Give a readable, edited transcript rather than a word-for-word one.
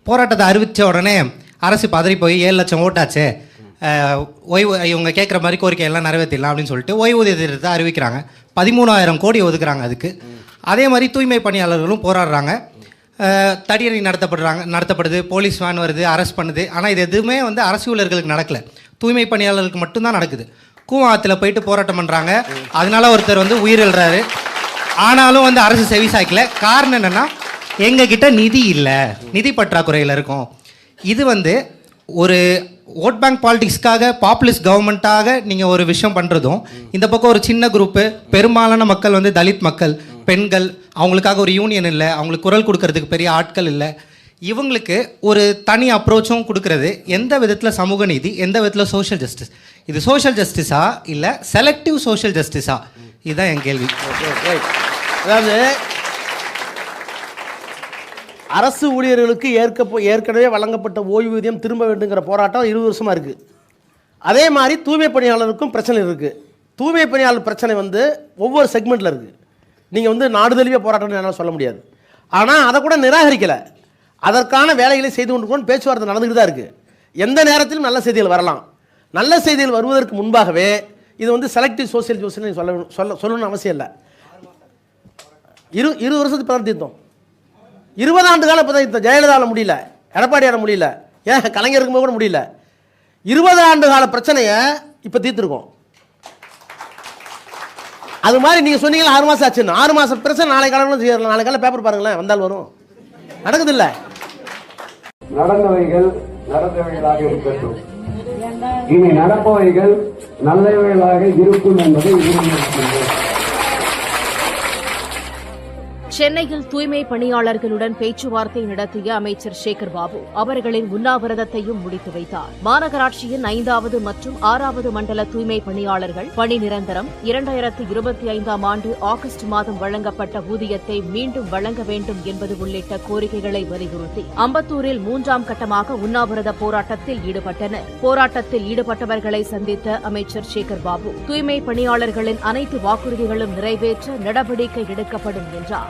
போராட்டத்தை அறிவித்த உடனே அரசு பதறி போய் 7 லட்சம் ஓட்டாச்சு, ஓய்வு இவங்க கேட்குற மாதிரி கோரிக்கை எல்லாம் நிறைவேற்றிடலாம் அப்படின்னு சொல்லிட்டு ஓய்வூதிய திட்டத்தை அறிவிக்கிறாங்க. 13,000 கோடி ஒதுக்குறாங்க அதுக்கு. அதே மாதிரி தூய்மை பணியாளர்களும் போராடுறாங்க. தடியடி நடத்தப்படுது, போலீஸ் வேன் வருது, அரெஸ்ட் பண்ணுது. ஆனால் இது எதுவுமே வந்து அரசு ஊழியர்களுக்கு நடக்கலை, தூய்மை பணியாளர்களுக்கு மட்டும்தான் நடக்குது. கூவாத்தில் போயிட்டு போராட்டம் பண்ணுறாங்க, அதனால ஒருத்தர் வந்து உயிரிழறாரு. ஆனாலும் வந்து அரசு செவி சாய்க்கல. காரணம் என்னென்னா எங்ககிட்ட நிதி இல்லை, நிதி பற்றாக்குறையில் இருக்கும். இது வந்து ஒரு ஓட் பேங்க் பாலிடிக்ஸ்க்காக பாப்புலிஸ்ட் கவர்மெண்ட்டாக நீங்கள் ஒரு விஷயம் பண்ணுறதும், இந்த பக்கம் ஒரு சின்ன குரூப்பு பெரும்பாலான மக்கள் வந்து தலித் மக்கள், பெண்கள், அவங்களுக்காக ஒரு யூனியன் இல்லை, அவங்களுக்கு குரல் கொடுக்கறதுக்கு பெரிய ஆட்கள் இல்லை, இவங்களுக்கு ஒரு தனி அப்ரோச்சும் கொடுக்கறது எந்த விதத்தில் சமூக நீதி, எந்த விதத்தில் சோஷியல் ஜஸ்டிஸ்? இது சோஷியல் ஜஸ்டிஸா இல்லை செலக்டிவ் சோஷியல் ஜஸ்டிஸா? இதுதான் என் கேள்வி. அதாவது அரசு ஊழியர்களுக்கு ஏற்கனவே வழங்கப்பட்ட ஓய்வூதியம் திரும்ப வேண்டுங்கிற போராட்டம் 20 வருஷமாக இருக்குது. அதே மாதிரி தூய்மை பணியாளருக்கும் பிரச்சனை இருக்குது. தூய்மை பணியாளர் பிரச்சனை வந்து ஒவ்வொரு செக்மெண்ட்டில் இருக்குது. நீங்கள் வந்து நாடு தழுவிய போராட்டம்னு என்னால் சொல்ல முடியாது. ஆனால் அதை கூட நிராகரிக்கலை. அதற்கான வேலைகளை செய்து கொண்டு பேச்சுவார்த்தை நடந்துக்கிட்டு தான் இருக்குது. எந்த நேரத்திலும் நல்ல செய்திகள் வரலாம். நல்ல செய்திகள் வருவதற்கு முன்பாகவே இது வந்து செலக்டிவ் சோசியல் ஜஸ்டிஸ் சொல்லணும்னு அவசியம் இல்லை. 20 வருஷத்துக்கு பிறகு தீர்த்தோம். 20 ஆண்டு காலம் இப்போ தான் ஜெயலலிதாவில் முடியல, எடப்பாடியால் முடியல, ஏன் கலைஞர் இருக்கும்போது கூட முடியல. 20 ஆண்டு கால பிரச்சனையை இப்போ தீர்த்துருக்கோம். அது மாதிரி நீங்கள் சொன்னீங்களா 6 மாதம் ஆச்சுன்னு. 6 மாதம் பிரச்சனை நாளை காலம் செய்யலாம். நாளை காலம் பேப்பர் பாருங்களேன், வந்தால் வரும். நடக்குதில்ல. நடந்தவைகள் நடந்தவைகளாக இருக்கட்டும், இனி நடப்பவைகள் நல்லவைகளாக இருக்கும் என்பதை உறுதிப்படுத்துகிறேன். சென்னையில் தூய்மை பணியாளர்களுடன் பேச்சுவார்த்தை நடத்திய அமைச்சர் சேகர் பாபு அவர்களின் உண்ணாவிரதத்தையும் முடித்து வைத்தார். மாநகராட்சியின் 5வது மற்றும் 6வது மண்டல தூய்மை பணியாளர்கள் பணி நிரந்தரம், 2025ஆம் ஆண்டு ஆகஸ்ட் மாதம் வழங்கப்பட்ட ஊதியத்தை மீண்டும் வழங்க வேண்டும் என்பது உள்ளிட்ட கோரிக்கைகளை வலியுறுத்தி அம்பத்தூரில் 3ஆம் கட்டமாக உண்ணாவிரத போராட்டத்தில் ஈடுபட்டனர். போராட்டத்தில் ஈடுபட்டவர்களை சந்தித்த அமைச்சர் சேகர் பாபு தூய்மை பணியாளர்களின் அனைத்து வாக்குறுதிகளும் நிறைவேற்ற நடவடிக்கை எடுக்கப்படும் என்றார்.